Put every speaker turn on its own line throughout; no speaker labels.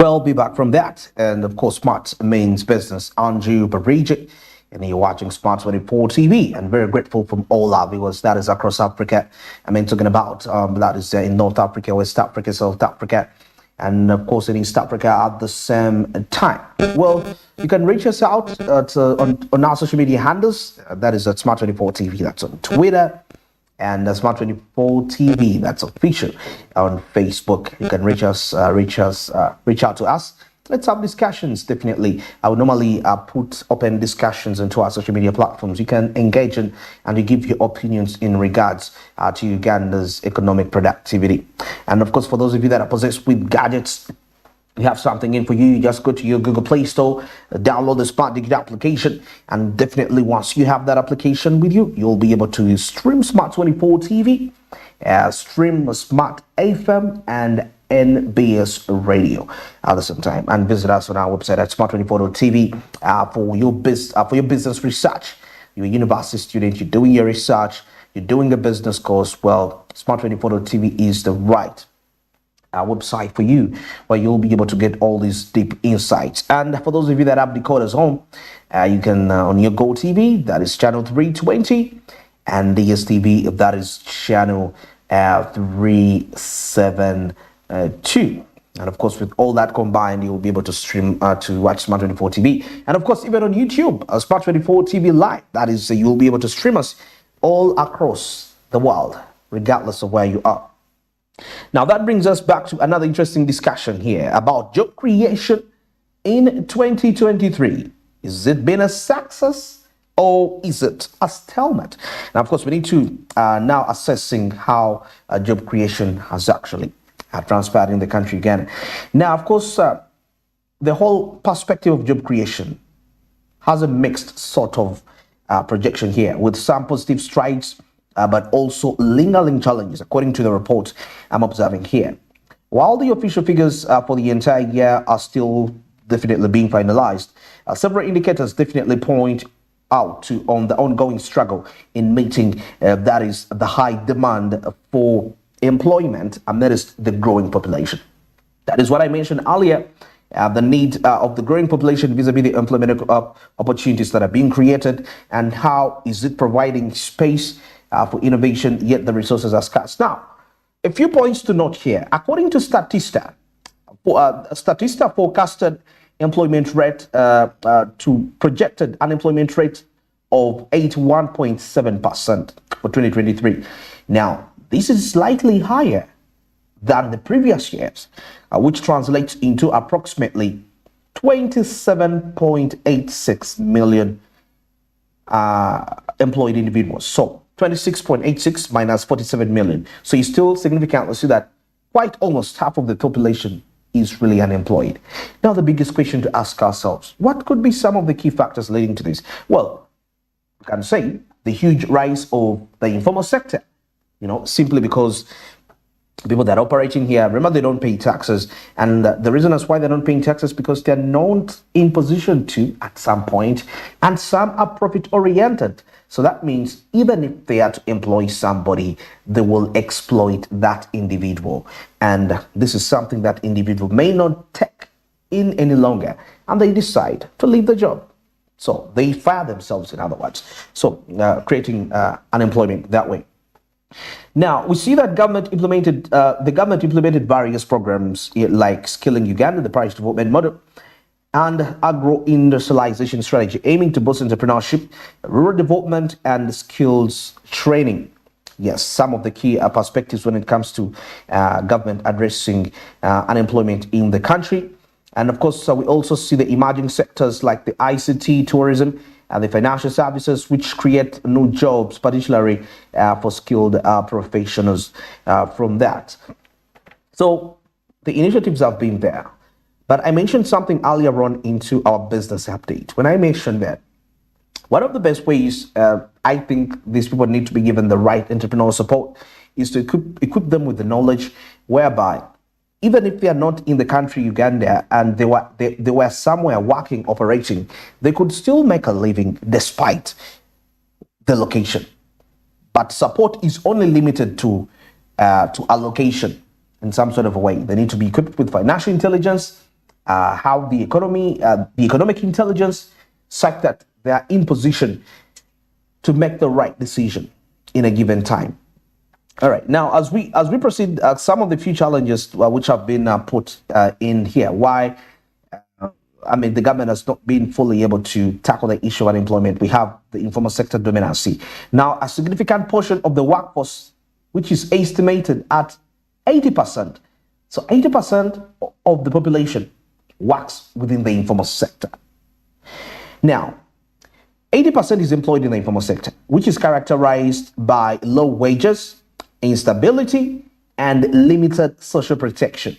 Well, be back from that. And of course, Smart means business. Anju Barigi. And you're watching Smart 24 TV. And very grateful from all our viewers. That is across Africa. I mean, talking about that is in North Africa, West Africa, South Africa, and of course in East Africa at the same time. Well, you can reach us out on our social media handles. That is at Smart 24 TV. That's on Twitter. And Smart 24 TV, that's official on Facebook. You can reach out to us. Let's have discussions, definitely. I would normally put open discussions into our social media platforms. You can engage in and you give your opinions in regards to Uganda's economic productivity. And of course, for those of you that are possessed with gadgets, we have something in for you. You just go to your Google Play Store, download the Smart Digital application, and definitely once you have that application with you, you'll be able to stream Smart 24 TV, stream Smart FM, and NBS Radio at the same time, and visit us on our website at smart24.tv for your business research. You're a university student, you're doing your research, you're doing a business course. Well, smart24.tv is the right website for you, where you'll be able to get all these deep insights. And for those of you that have decoders home, you can on your GOTV, that is channel 320, and DSTV, that is channel 372. And of course, with all that combined, you'll be able to stream to watch Smart 24 TV. And of course, even on YouTube, Smart 24 TV Live, that is, you'll be able to stream us all across the world, regardless of where you are. Now, that brings us back to another interesting discussion here about job creation in 2023. Is it been a success or is it a stalemate? Now, of course, we need to now assessing how job creation has actually transpired in the country again. Now, of course, the whole perspective of job creation has a mixed sort of projection here, with some positive strides, but also lingering challenges, according to the report I'm observing here. While the official figures for the entire year are still definitely being finalized, several indicators definitely point out to on the ongoing struggle in meeting that is the high demand for employment amidst the growing population. That is what I mentioned earlier. The need of the growing population vis-a-vis the employment opportunities that are being created, and how is it providing space for innovation, yet the resources are scarce. Now, a few points to note here. According to Statista, Statista forecasted employment rate to projected unemployment rate of 81.7% for 2023. Now, this is slightly higher than the previous years, which translates into approximately 27.86 million employed individuals. So 26.86 minus 47 million. So you still significantly see that quite almost half of the population is really unemployed. Now, the biggest question to ask ourselves, what could be some of the key factors leading to this? Well, I can say the huge rise of the informal sector, simply because people that are operating here, remember, they don't pay taxes. And the reason as why they're not paying taxes, because they're not in position to at some point, and some are profit oriented. So that means even if they are to employ somebody, they will exploit that individual. And this is something that individual may not take in any longer, and they decide to leave the job. So they fire themselves, in other words. So creating unemployment that way. Now, we see that the government implemented various programs like Skilling Uganda, the Parish Development Model, and agro-industrialization strategy, aiming to boost entrepreneurship, rural development, and skills training. Yes, some of the key perspectives when it comes to government addressing unemployment in the country. And of course, we also see the emerging sectors like the ICT, tourism, and the financial services, which create new jobs, particularly for skilled professionals from that. So the initiatives have been there. But I mentioned something earlier on into our business update. When I mentioned that one of the best ways I think these people need to be given the right entrepreneurial support is to equip them with the knowledge whereby even if they are not in the country Uganda and they were somewhere working, operating, they could still make a living despite the location. But support is only limited to allocation in some sort of a way. They need to be equipped with financial intelligence, how the economic intelligence, such that they are in position to make the right decision in a given time. All right. Now, as we proceed, some of the few challenges which have been put in here. Why? The government has not been fully able to tackle the issue of unemployment. We have the informal sector dominancy. Now, a significant portion of the workforce, which is estimated at 80%. So 80% of the population works within the informal sector. Now, 80% is employed in the informal sector, which is characterized by low wages, instability, and limited social protection.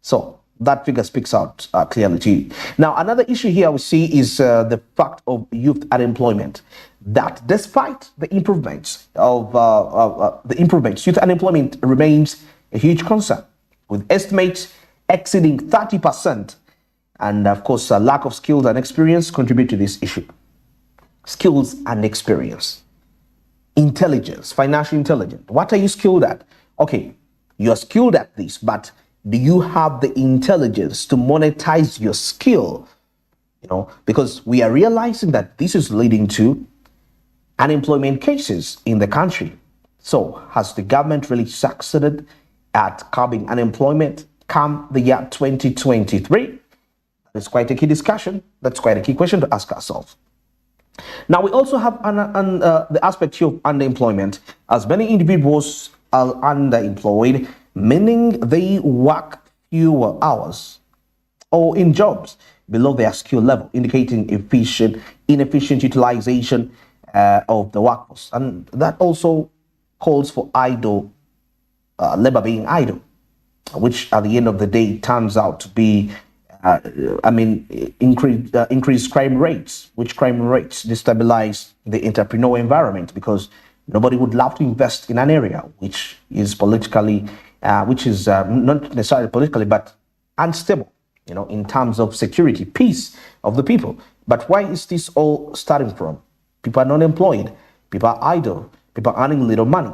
So that figure speaks out clearly to you. Now, another issue here we see is the fact of youth unemployment. That despite the improvements youth unemployment remains a huge concern, with estimates exceeding 30%. And of course, a lack of skills and experience contribute to this issue. Skills and experience. Intelligence, financial intelligence. What are you skilled at? Okay, you're skilled at this, but do you have the intelligence to monetize your skill? Because we are realizing that this is leading to unemployment cases in the country. So has the government really succeeded at curbing unemployment come the year 2023? That's quite a key discussion. That's quite a key question to ask ourselves. Now, we also have the aspect here of underemployment, as many individuals are underemployed, meaning they work fewer hours or in jobs below their skill level, indicating inefficient utilization of the workforce. And that also calls for idle labor being idle, which at the end of the day turns out to be increased crime rates, which crime rates destabilize the entrepreneurial environment, because nobody would love to invest in an area which is politically, not necessarily politically, but unstable, in terms of security, peace of the people. But why is this all starting from? People are not employed, people are idle, people are earning little money.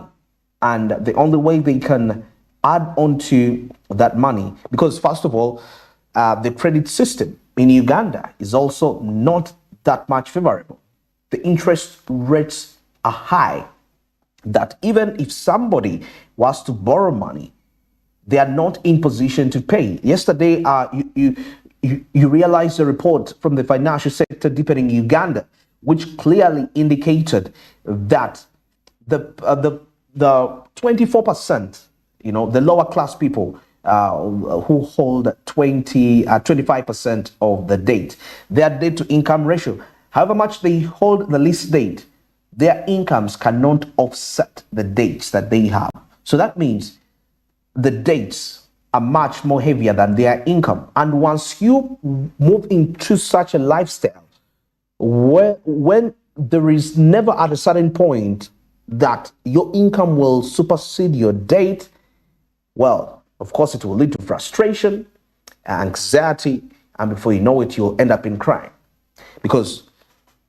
And the only way they can add on to that money, because first of all, the credit system in Uganda is also not that much favorable. The interest rates are high, that even if somebody was to borrow money, they are not in position to pay. Yesterday, you realized a report from the financial sector deepening Uganda, which clearly indicated that the 24%, the lower class people who hold 25% of the debt, their debt to income ratio, however much they hold the least debt, their incomes cannot offset the debts that they have. So that means the debts are much more heavier than their income. And once you move into such a lifestyle, when there is never at a certain point that your income will supersede your debt, well, of course, it will lead to frustration, anxiety, and before you know it, you'll end up in crime. Because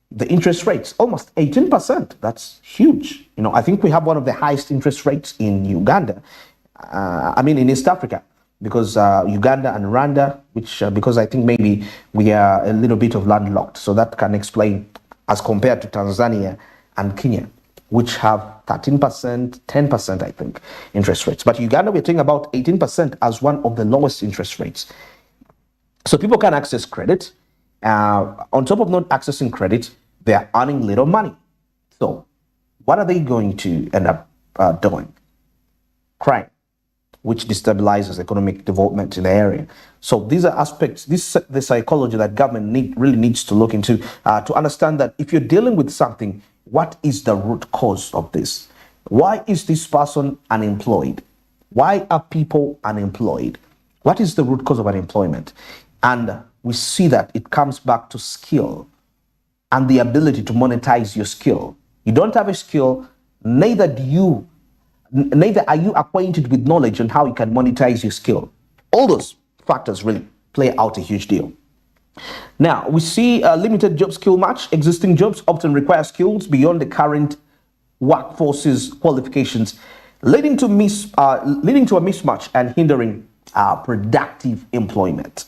the interest rates, almost 18%, that's huge. I think we have one of the highest interest rates in Uganda, in East Africa, because Uganda and Rwanda, which, because I think maybe we are a little bit of landlocked, so that can explain as compared to Tanzania and Kenya, which have 13%, 10%, I think, interest rates. But Uganda, we're talking about 18% as one of the lowest interest rates. So people can access credit. On top of not accessing credit, they are earning little money. So what are they going to end up doing? Crime, which destabilizes economic development in the area. So these are aspects, the psychology that government really needs to look into to understand that if you're dealing with something, what is the root cause of this? Why is this person unemployed? Why are people unemployed? What is the root cause of unemployment? And we see that it comes back to skill and the ability to monetize your skill. You don't have a skill, neither are you acquainted with knowledge on how you can monetize your skill. All those factors really play out a huge deal. Now, we see a limited job skill match. Existing jobs often require skills beyond the current workforce's qualifications, leading to a mismatch and hindering productive employment.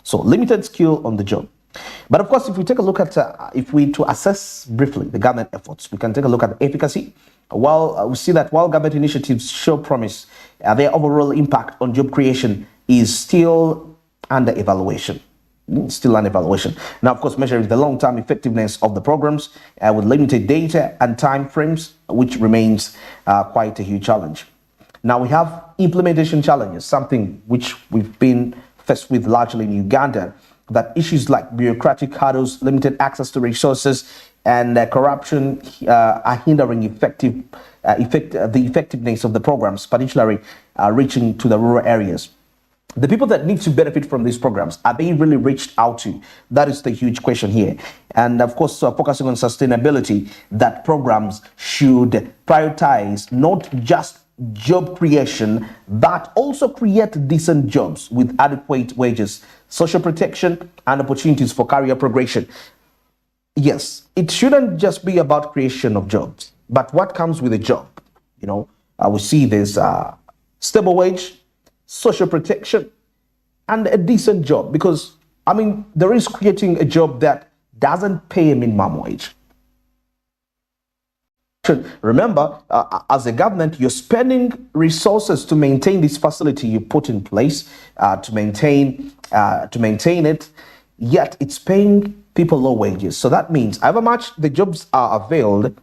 So limited skill on the job. But of course, if we take a look at, if we to assess briefly the government efforts, we can take a look at efficacy. While we see that while government initiatives show promise, their overall impact on job creation is still under evaluation. Still under evaluation. Now, of course, measuring the long-term effectiveness of the programs with limited data and time frames, which remains quite a huge challenge. Now, we have implementation challenges, something which we've been faced with largely in Uganda, that issues like bureaucratic hurdles, limited access to resources, and corruption are hindering the effectiveness of the programs, particularly reaching to the rural areas. The people that need to benefit from these programs, are they really reached out to? That is the huge question here. And of course, focusing on sustainability, that programs should prioritize not just job creation, but also create decent jobs with adequate wages, social protection, and opportunities for career progression. Yes, it shouldn't just be about creation of jobs, but what comes with a job. We see there's stable wage, social protection, and a decent job, because there is creating a job that doesn't pay a minimum wage. Remember, as a government, you're spending resources to maintain this facility you put in place, to maintain it, yet it's paying people low wages. So that means however much the jobs are availed,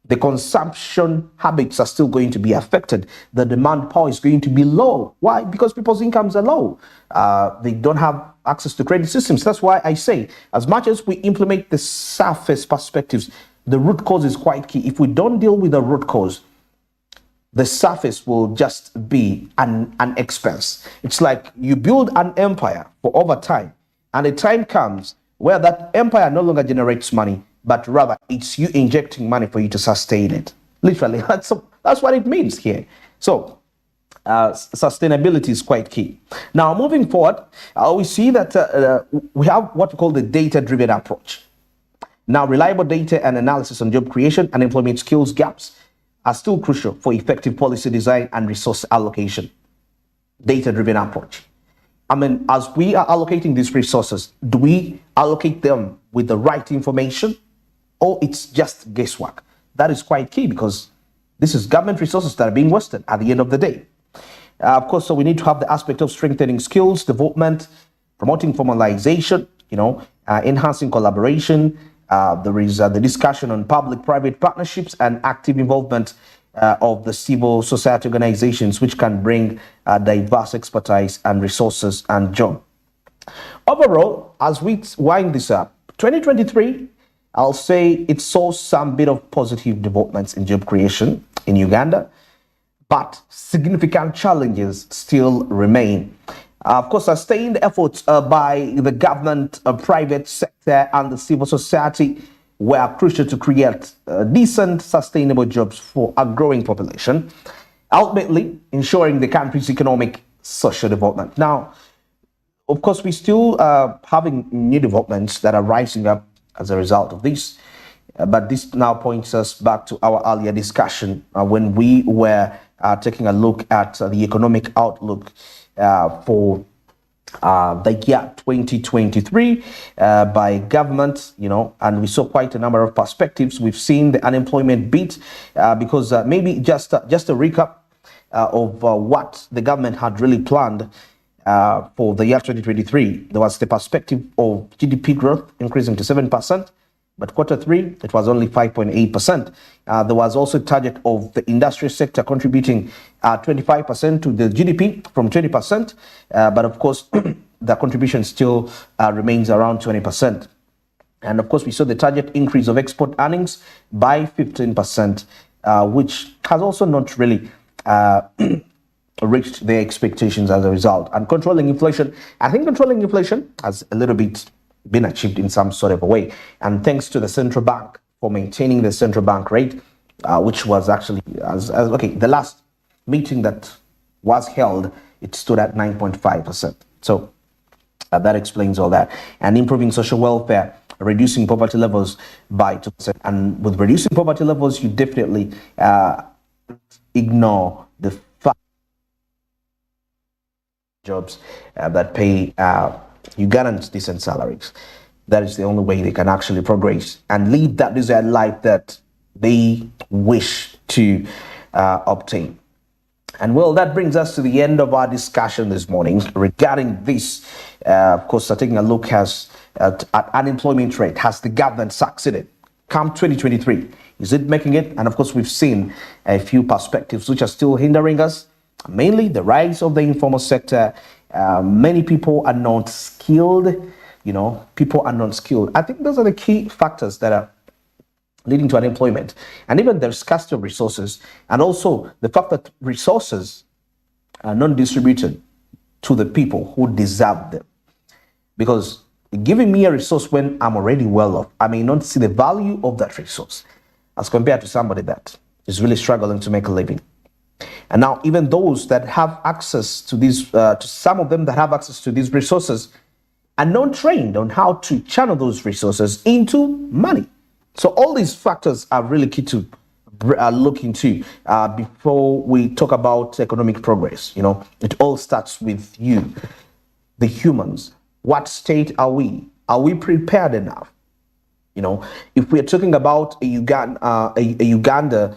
the consumption habits are still going to be affected. The demand power is going to be low. Why? Because people's incomes are low. They don't have access to credit systems. That's why I say, as much as we implement the surface perspectives, the root cause is quite key. If we don't deal with the root cause, the surface will just be an expense. It's like you build an empire for over time, and a time comes where that empire no longer generates money, but rather it's you injecting money for you to sustain it. Literally, that's what it means here. So sustainability is quite key. Now, moving forward, we see that we have what we call the data-driven approach. Now, reliable data and analysis on job creation and employment skills gaps are still crucial for effective policy design and resource allocation. Data-driven approach. As we are allocating these resources, do we allocate them with the right information, or it's just guesswork? That is quite key, because this is government resources that are being wasted at the end of the day. Of course, so we need to have the aspect of strengthening skills development, promoting formalization, enhancing collaboration. There is the discussion on public-private partnerships and active involvement of the civil society organizations, which can bring diverse expertise and resources and job. Overall, as we wind this up, 2023, I'll say it saw some bit of positive developments in job creation in Uganda, but significant challenges still remain. Of course, sustained efforts by the government, private sector, and the civil society were crucial to create decent, sustainable jobs for a growing population, ultimately ensuring the country's economic, social development. Now, of course, we still having new developments that are rising up as a result of this. But this now points us back to our earlier discussion when we were taking a look at the economic outlook for the year 2023 by government, and we saw quite a number of perspectives. We've seen the unemployment beat because maybe just a recap of what the government had really planned for the year 2023. There was the perspective of GDP growth increasing to 7%. But quarter three, it was only 5.8%. There was also a target of the industrial sector contributing 25% to the GDP from 20%. But of course, the contribution still remains around 20%. And of course, we saw the target increase of export earnings by 15%, which has also not really reached their expectations as a result. And controlling inflation, I think controlling inflation has a little bit been achieved in some sort of a way, and thanks to the central bank for maintaining the central bank rate, which was actually the last meeting that was held, it stood at 9.5%. So that explains all that. And improving social welfare, reducing poverty levels by 2%. And with reducing poverty levels, you definitely ignore the jobs that pay Ugandans decent salaries. That is the only way they can actually progress and lead that desired life that they wish to obtain. And well, that brings us to the end of our discussion this morning regarding this. Of course, taking a look at unemployment rate. Has the government succeeded? Come 2023, is it making it? And of course, we've seen a few perspectives which are still hindering us. Mainly the rise of the informal sector. Many people are not skilled. People are not skilled. I think those are the key factors that are leading to unemployment, and even the scarcity of resources, and also the fact that resources are not distributed to the people who deserve them. Because giving me a resource when I'm already well off, I may not see the value of that resource as compared to somebody that is really struggling to make a living. And now even those that have access to these, to some of them that have access to these resources are not trained on how to channel those resources into money. So all these factors are really key to look into before we talk about economic progress. It all starts with you, the humans. What state are we? Are we prepared enough? If we're talking about a Uganda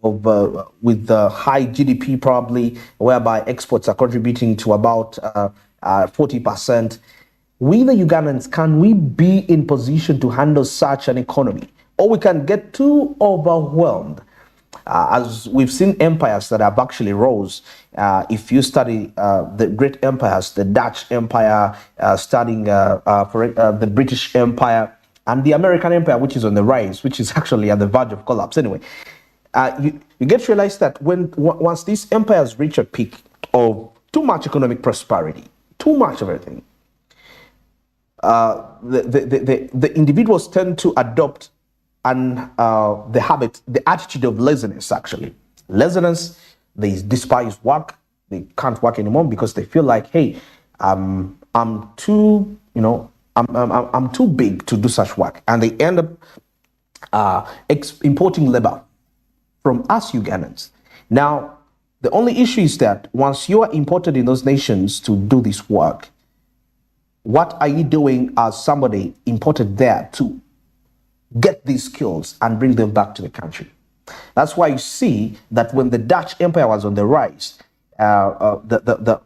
with the high GDP probably, whereby exports are contributing to about 40%, we the Ugandans, can we be in position to handle such an economy? Or we can get too overwhelmed. As we've seen empires that have actually rose. If you study the great empires, the Dutch Empire, studying the British Empire, and the American Empire, which is on the rise, which is actually at the verge of collapse. Anyway, you get to realize that once these empires reach a peak of too much economic prosperity, too much of everything, the individuals tend to adopt the attitude of laziness. Actually, laziness. They despise work. They can't work anymore because they feel like, hey, I'm too big to do such work, and they end up importing labor from us Ugandans. Now, the only issue is that once you are imported in those nations to do this work, what are you doing as somebody imported there to get these skills and bring them back to the country? That's why you see that when the Dutch Empire was on the rise, the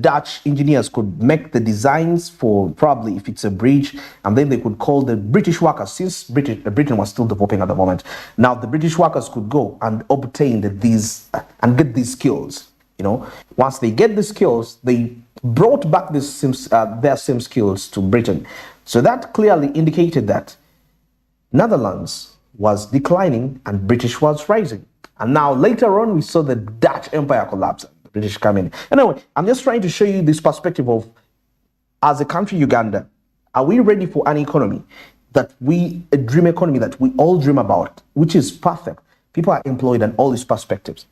Dutch engineers could make the designs for probably if it's a bridge, and then they could call the British workers, since Britain was still developing at the moment. Now the British workers could go and obtain these and get these skills. Once they get the skills, they brought back their same skills to Britain. So that clearly indicated that Netherlands was declining and British was rising. And now later on, we saw the Dutch Empire collapse, the British come in. Anyway, I'm just trying to show you this perspective of, as a country, Uganda, are we ready for an economy a dream economy that we all dream about, which is perfect? People are employed and all these perspectives.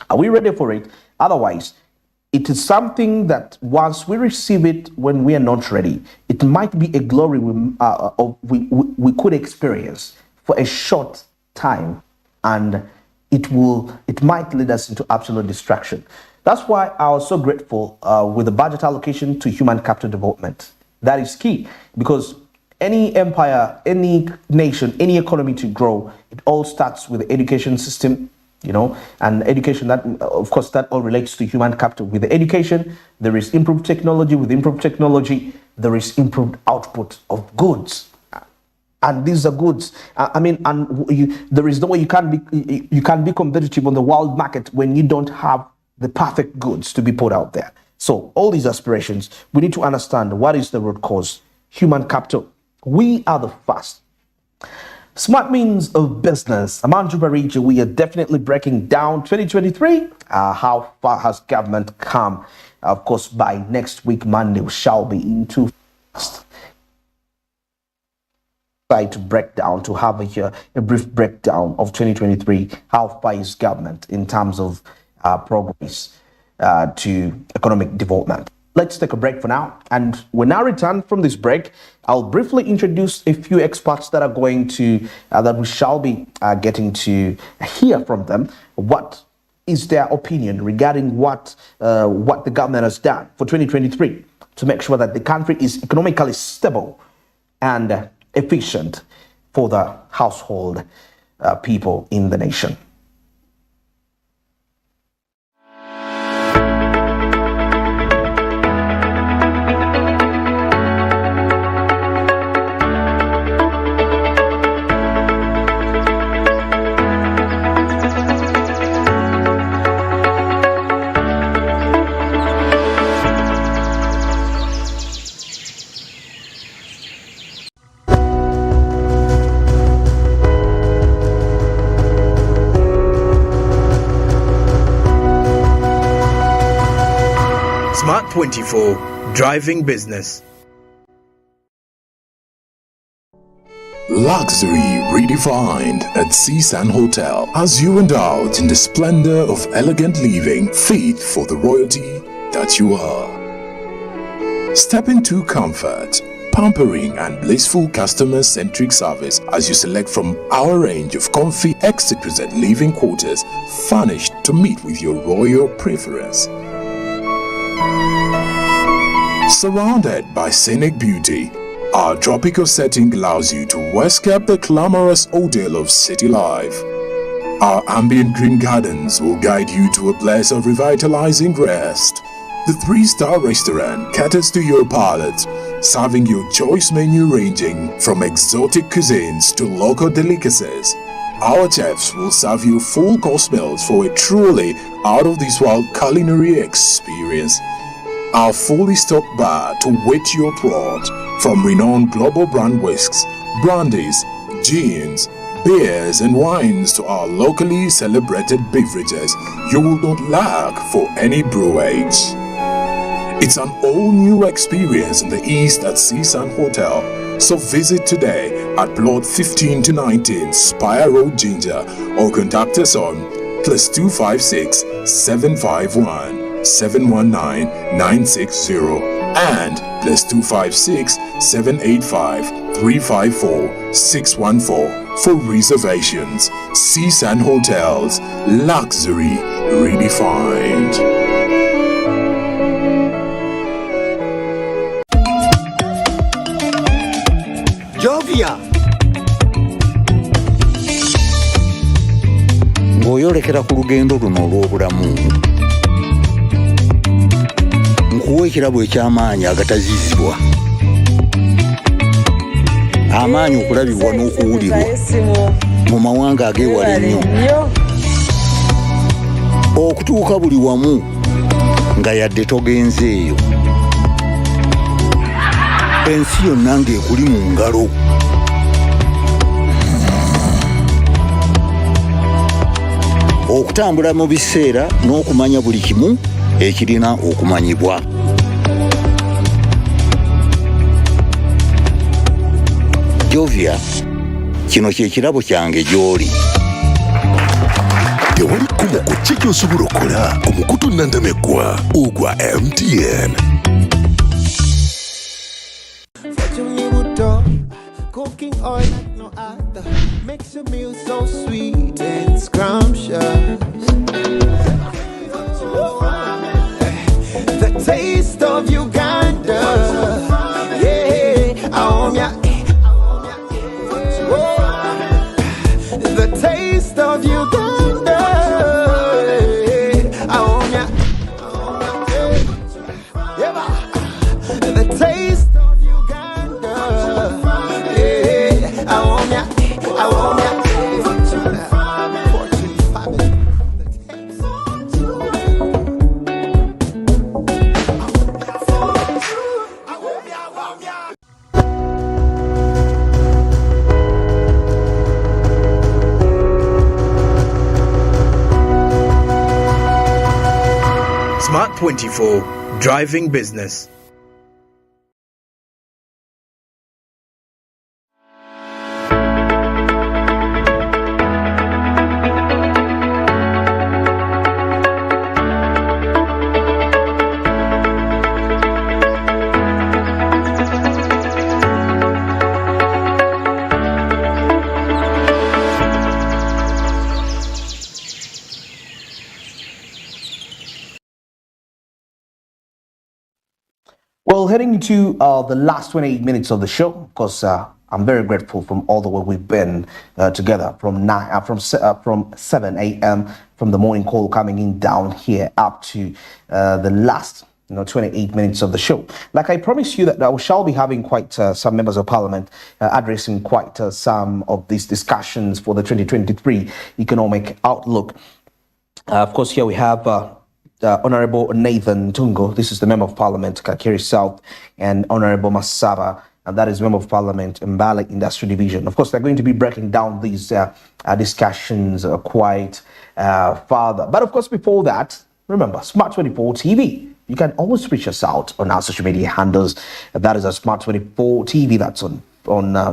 Are we ready for it? Otherwise, it is something that once we receive it, when we are not ready, it might be a glory we could experience for a short time, and it might lead us into absolute distraction. That's why I was so grateful with the budget allocation to human capital development. That is key, because any empire, any nation, any economy to grow, it all starts with the education system. And education, that of course that all relates to human capital. With the education, there is improved technology. With improved technology, there is improved output of goods, and these are goods. There is no way you can be competitive on the world market when you don't have the perfect goods to be put out there. So all these aspirations, we need to understand what is the root cause: human capital. We are the first. Smart means of business. Amanju Barija, we are definitely breaking down 2023. How far has government come? Of course, by next week, Monday, we shall be into fast. Try to break down, to have a brief breakdown of 2023. How far is government in terms of progress to economic development? Let's take a break for now. And when I return from this break, I'll briefly introduce a few experts that are going to, that we shall be getting to hear from them what is their opinion regarding what the government has done for 2023 to make sure that the country is economically stable and efficient for the household people in the nation.
Smart 24, driving business.
Luxury redefined at Seasan Hotel as you indulge in the splendor of elegant living fit for the royalty that you are. Step into comfort, pampering and blissful customer-centric service as you select from our range of comfy exquisite living quarters furnished to meet with your royal preference. Surrounded by scenic beauty, our tropical setting allows you to escape the glamorous ordeal of city life. Our ambient green gardens will guide you to a place of revitalizing rest. The 3-star restaurant caters to your palate, serving your choice menu ranging from exotic cuisines to local delicacies. Our chefs will serve you full course meals for a truly out-of-this-world culinary experience. Our fully stocked bar to whet your throat, from renowned global brand whisks, brandies, gins, beers and wines to our locally celebrated beverages, you will not lack for any brewage. It's an all-new experience in the East at Seasan Hotel, so visit today at Plot 15 to 19 Spire Road, Ginger, or contact us on +256 751 719 960 and +256 785 354 614 for reservations. Seasan Hotels, luxury redefined.
Jovia
ng'oyolekera ku lugendo luno olw'obulamu nkuwa ekirabo eky'amaanyi agatazizibwa, amaanyi okulabibwa n'okuwulirwa mu mawanga ag'ewala ennyo, okutuuka buli wamu nga yadde togenzeeyo, ensi yonna ng'ekuli mu ngalo. Okutambula mu biseera n'okumanya buli kimu ekirina okumanyibwa. Jovia, kino kye kirabo kyange gy'oli.
Tewali kumuko ki gy'osobola okukola omukutu nnandameggwa ogwa MTN.
cooking oil like no other makes your meal so sweet and scrumptious. The taste of Uganda, yeah, the taste of Uganda, the taste of Uganda, yeah,
Smart 24, driving business.
heading into the last 28 minutes of the show. Of course, I'm very grateful from all the way we've been together from 7 a.m. from the morning call coming in down here up to the last 28 minutes of the show. Like I promised you that we shall be having quite some members of parliament addressing quite some of these discussions for the 2023 economic outlook. Of course, here we have Honorable Nathan Tungo. This is the Member of Parliament, Kakiri South, and Honorable Masaba, and that is Member of Parliament, Mbale Industry Division. Of course, they're going to be breaking down these discussions quite further. But of course, before that, remember, Smart 24 TV. You can always reach us out on our social media handles. That is a Smart 24 TV. That's on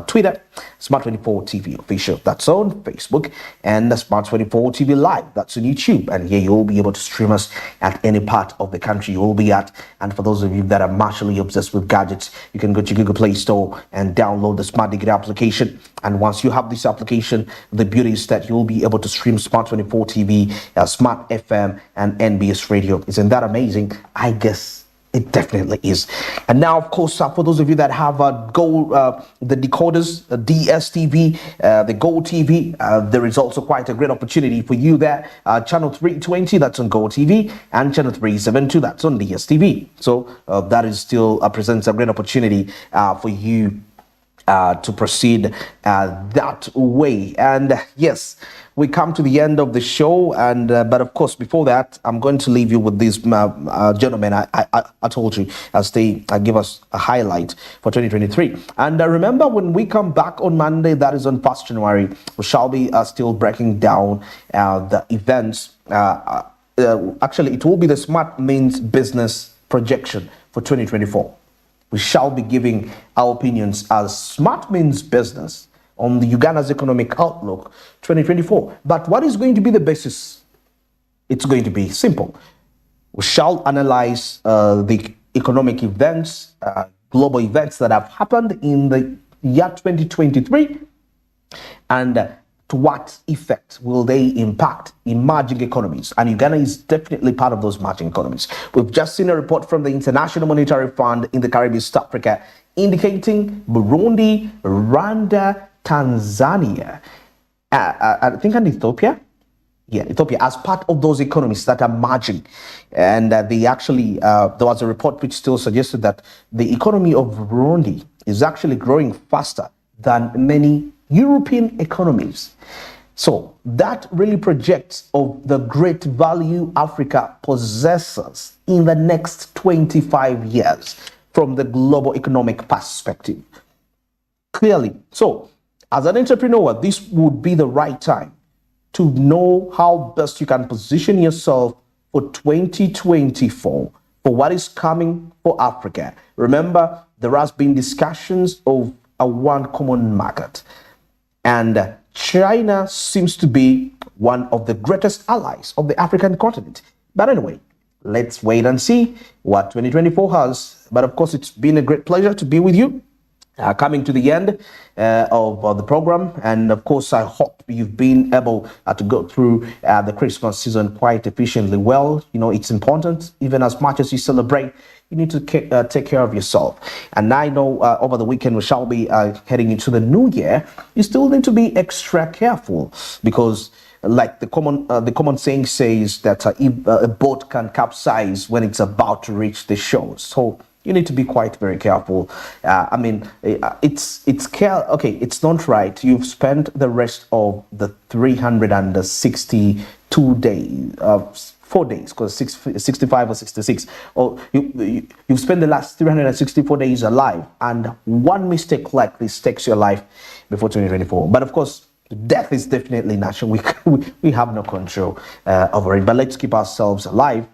Twitter, Smart 24 TV official. That's on Facebook, and the Smart 24 TV Live. That's on YouTube. And here you'll be able to stream us at any part of the country you'll be at. And for those of you that are martially obsessed with gadgets, you can go to Google Play Store and download the Smart Digital application. And once you have this application, the beauty is that you'll be able to stream Smart 24 TV, Smart FM, and NBS Radio. Isn't that amazing? I guess it definitely is. And now, of course, for those of you that have the decoders, DSTV, the GOTV, there is also quite a great opportunity for you there. Channel 320, that's on GOTV, and channel 372, that's on DSTV. So that is still presents a great opportunity for you to proceed that way. And yes, we come to the end of the show, and but of course, before that, I'm going to leave you with these gentlemen. I told you as they give us a highlight for 2023. And remember, when we come back on Monday, that is on 1st January, we shall be still breaking down the events. Actually, it will be the Smart Means Business projection for 2024. We shall be giving our opinions as Smart Means Business on the Uganda's economic outlook 2024. But what is going to be the basis? It's going to be simple. We shall analyze the economic events, global events that have happened in the year 2023, and to what effect will they impact emerging economies? And Uganda is definitely part of those emerging economies. We've just seen a report from the International Monetary Fund in the Caribbean, East Africa, indicating Burundi, Rwanda, Tanzania, I think, and Ethiopia. Yeah, Ethiopia as part of those economies that are emerging. And they actually, there was a report which still suggested that the economy of Burundi is actually growing faster than many European economies. So that really projects of the great value Africa possesses in the next 25 years from the global economic perspective. Clearly. So as an entrepreneur, this would be the right time to know how best you can position yourself for 2024, for what is coming for Africa. Remember, there has been discussions of a one common market. And China seems to be one of the greatest allies of the African continent. But anyway, let's wait and see what 2024 has. But of course, it's been a great pleasure to be with you. Coming to the end of the program. And of course, I hope you've been able to go through the Christmas season quite efficiently well. You know, it's important, even as much as you celebrate, you need to take care of yourself. And I know over the weekend we shall be heading into the new year. You still need to be extra careful because, like the common saying says, that a boat can capsize when it's about to reach the shore. So you need to be quite very careful. I mean, it's not right. You've spent the rest of the 362 days, 4 days, because 65 or 66, or you've spent the last 364 days alive, and one mistake like this takes your life before 2024. But of course, death is definitely natural. We have no control over it. But let's keep ourselves alive,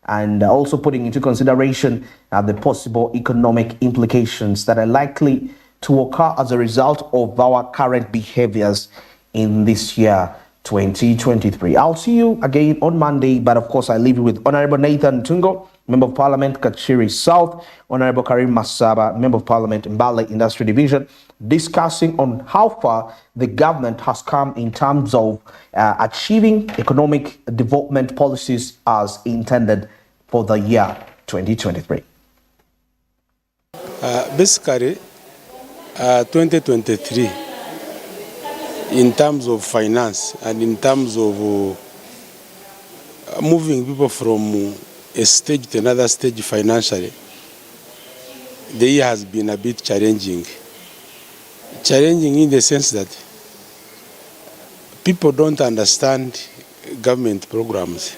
and also putting into consideration the possible economic implications that are likely to occur as a result of our current behaviors in this year 2023. I'll see you again on Monday, but of course I leave you with Honorable Nathan Tungo, Member of Parliament, Kachiri South, Honorable Karim Masaba, Member of Parliament, Mbale Industry Division, discussing on how far the government has come in terms of achieving economic development policies as intended for the year 2023.
Basically, 2023, in terms of finance and in terms of moving people from a stage to another stage financially, the year has been a bit challenging. Challenging in the sense that people don't understand government programs.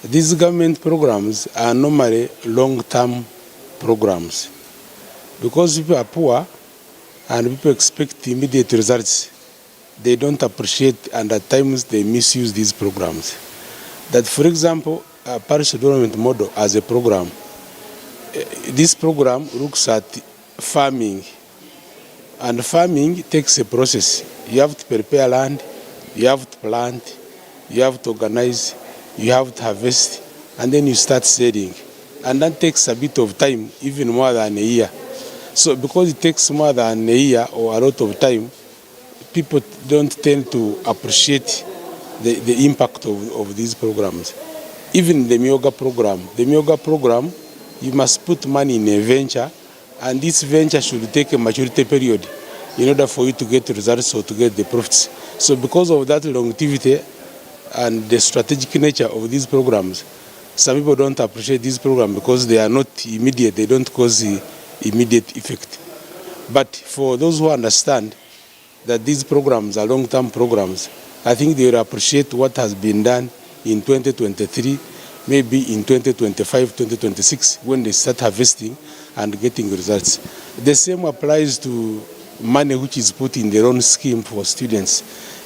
These government programs are normally long-term programs. Because people are poor and people expect immediate results, they don't appreciate, and at times they misuse these programs. That, for example, a parish development model as a program, this program looks at farming, and farming takes a process. You have to prepare land, you have to plant, you have to organize, you have to harvest, and then you start selling. And that takes a bit of time, even more than a year. So because it takes more than a year or a lot of time, people don't tend to appreciate the impact of these programs. Even the Myoga program, you must put money in a venture, and this venture should take a maturity period in order for you to get results or to get the profits. So because of that longevity and the strategic nature of these programs, some people don't appreciate this program because they are not immediate, they don't cause the immediate effect. But for those who understand that these programs are long-term programs, I think they will appreciate what has been done in 2023, maybe in 2025, 2026, when they start harvesting and getting results. The same applies to money which is put in the loan scheme for students.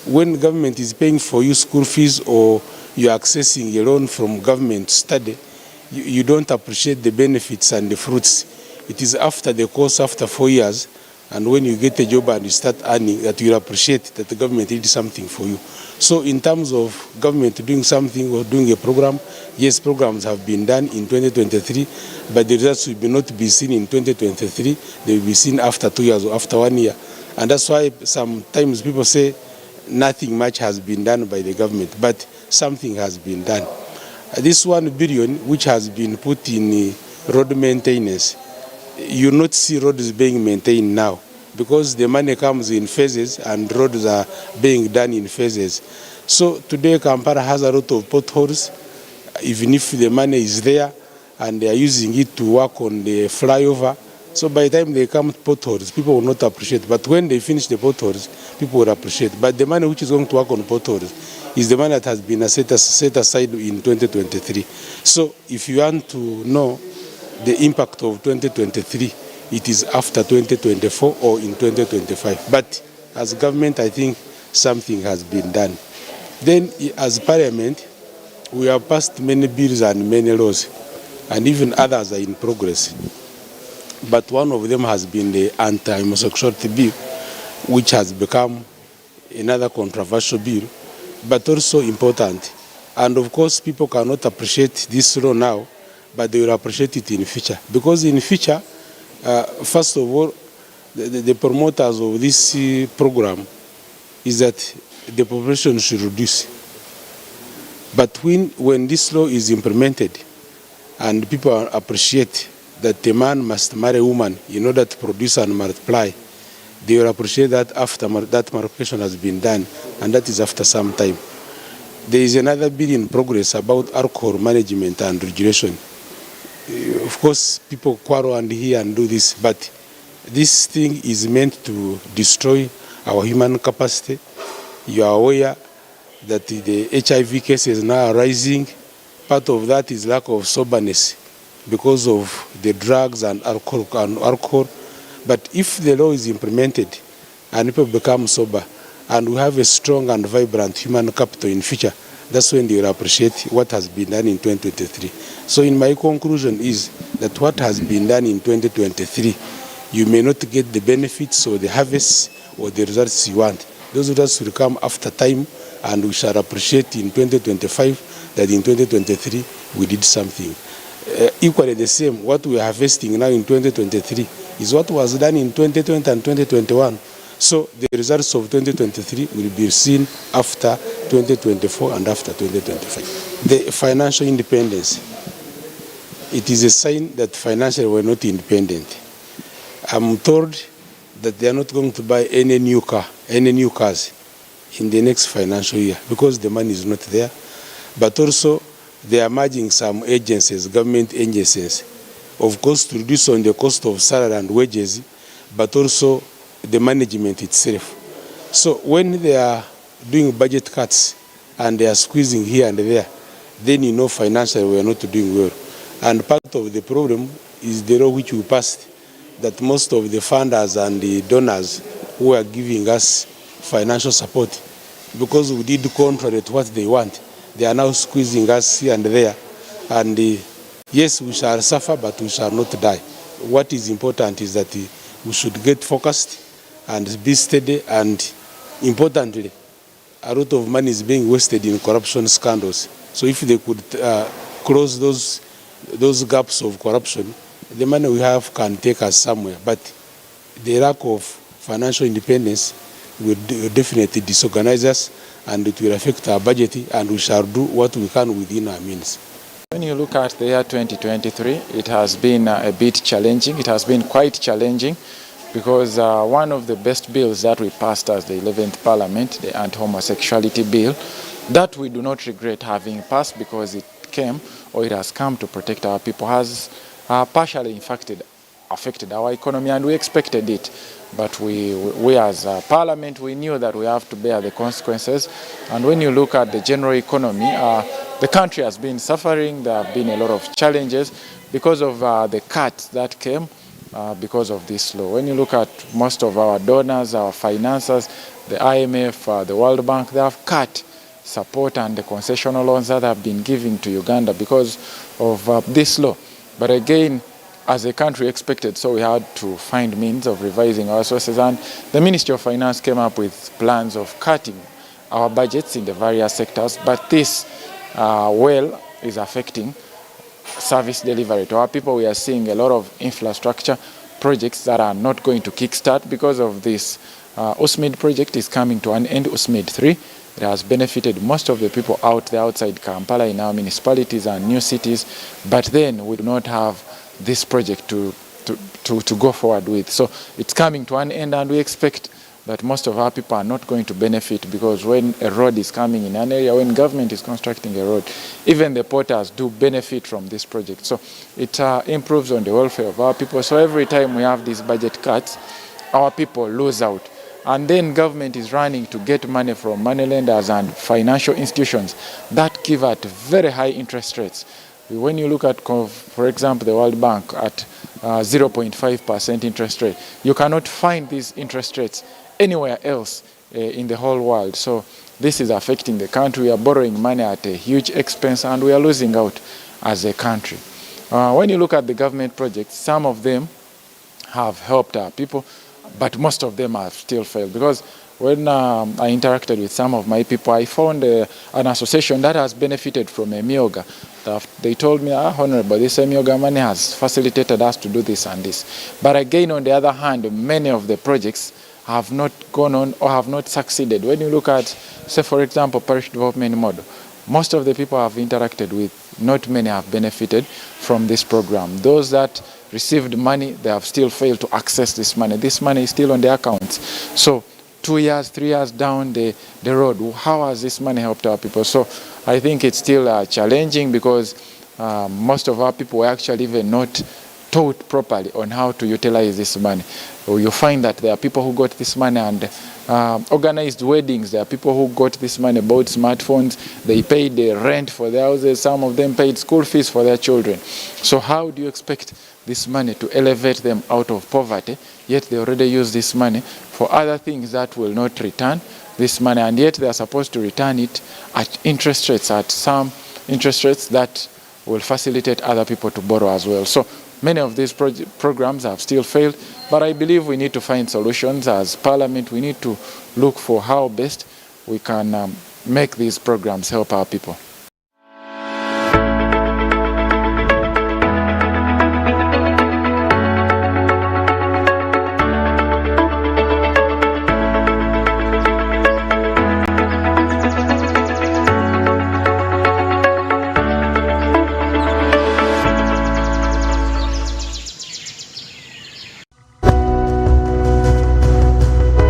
When government is paying for you school fees or you are accessing a loan from government to study, you don't appreciate the benefits and the fruits. It is after the course, after 4 years, and when you get a job and you start earning, that you appreciate that the government did something for you. So in terms of government doing something or doing a program, yes, programs have been done in 2023, but the results will not be seen in 2023. They will be seen after 2 years or after 1 year. And that's why sometimes people say nothing much has been done by the government, but something has been done. This 1 billion, which has been put in road maintenance, you not see roads being maintained now because the money comes in phases and roads are being done in phases. So today Kampala has a lot of potholes, even if the money is there and they are using it to work on the flyover. So by the time they come to potholes, people will not appreciate. But when they finish the potholes, people will appreciate. But the money which is going to work on potholes is the money that has been set aside in 2023. So if you want to know the impact of 2023, it is after 2024 or in 2025. But as government, I think something has been done. Then as parliament, we have passed many bills and many laws, and even others are in progress. But one of them has been the anti-homosexuality bill, which has become another controversial bill, but also important. And of course, people cannot appreciate this law now, but they will appreciate it in future. Because in future, first of all, the promoters of this program is that the population should reduce. But when this law is implemented and people appreciate that a man must marry a woman in order to produce and multiply, they will appreciate that after that multiplication has been done, and that is after some time. There is another bill in progress about alcohol management and regulation. Of course, people quarrel and hear and do this, but this thing is meant to destroy our human capacity. You are aware that the HIV cases now are rising. Part of that is lack of soberness because of the drugs and alcohol. But if the law is implemented and people become sober and we have a strong and vibrant human capital in future, that's when they will appreciate what has been done in 2023. So in my conclusion is that what has been done in 2023, you may not get the benefits or the harvests or the results you want. Those results will come after time, and we shall appreciate in 2025 that in 2023 we did something. Equally the same, what we are harvesting now in 2023 is what was done in 2020 and 2021. So the results of 2023 will be seen after 2024 and after 2025. The financial independence, it is a sign that financially we're not independent. I'm told that they are not going to buy any new cars in the next financial year because the money is not there. But also they are merging some agencies, government agencies, of course to reduce on the cost of salary and wages, but also the management itself. So when they are doing budget cuts and they are squeezing here and there, then you know financially we are not doing well. And part of the problem is the law which we passed, that most of the funders and the donors who are giving us financial support, because we did contrary to what they want, they are now squeezing us here and there. And yes, we shall suffer, but we shall not die. What is important is that we should get focused and be steady, and importantly, a lot of money is being wasted in corruption scandals. So if they could close those gaps of corruption, the money we have can take us somewhere. But the lack of financial independence will definitely disorganize us, and it will affect our budget, and we shall do what we can within our means.
When you look at the year 2023, it has been a bit challenging. It has been quite challenging because one of the best bills that we passed as the 11th Parliament, the Anti-Homosexuality Bill, that we do not regret having passed because it has come to protect our people, has partially affected our economy, and we expected it. But we as a Parliament, we knew that we have to bear the consequences. And when you look at the general economy, the country has been suffering. There have been a lot of challenges because of the cuts that came because of this law. When you look at most of our donors, our financiers, the IMF, the World Bank, they have cut support and the concessional loans that have been given to Uganda because of this law. But again, as a country expected, so we had to find means of revising our sources, and the Ministry of Finance came up with plans of cutting our budgets in the various sectors, but this is affecting service delivery to our people. We are seeing a lot of infrastructure projects that are not going to kickstart because of this. USMID project is coming to an end, USMID 3. It has benefited most of the people out there outside Kampala in our municipalities and new cities, but then we do not have this project to go forward with. So it's coming to an end, and we expect that most of our people are not going to benefit, because when a road is coming in an area, when government is constructing a road, even the porters do benefit from this project. So it improves on the welfare of our people. So every time we have these budget cuts, our people lose out. And then government is running to get money from moneylenders and financial institutions that give at very high interest rates. When you look at, for example, the World Bank at 0.5% interest rate, you cannot find these interest rates anywhere else in the whole world. So this is affecting the country. We are borrowing money at a huge expense, and we are losing out as a country. When you look at the government projects, some of them have helped our people, but most of them have still failed. Because when I interacted with some of my people, I found an association that has benefited from EMIOGA. They told me, Honorable, this EMIOGA money has facilitated us to do this and this. But again, on the other hand, many of the projects have not gone on or have not succeeded. When you look at, say, for example, parish development model, most of the people I've interacted with, not many have benefited from this program. Those that received money, they have still failed to access this money. This money is still on their accounts. So 2 years, 3 years down the road, how has this money helped our people? So I think it's still challenging, because most of our people were actually even not taught properly on how to utilize this money. You find that there are people who got this money and organized weddings. There are people who got this money, bought smartphones. They paid the rent for their houses. Some of them paid school fees for their children. So how do you expect this money to elevate them out of poverty, yet they already use this money for other things that will not return this money, and yet they are supposed to return it at interest rates, at some interest rates that will facilitate other people to borrow as well. So many of these programs have still failed, but I believe we need to find solutions. As Parliament, we need to look for how best we can make these programs help our people.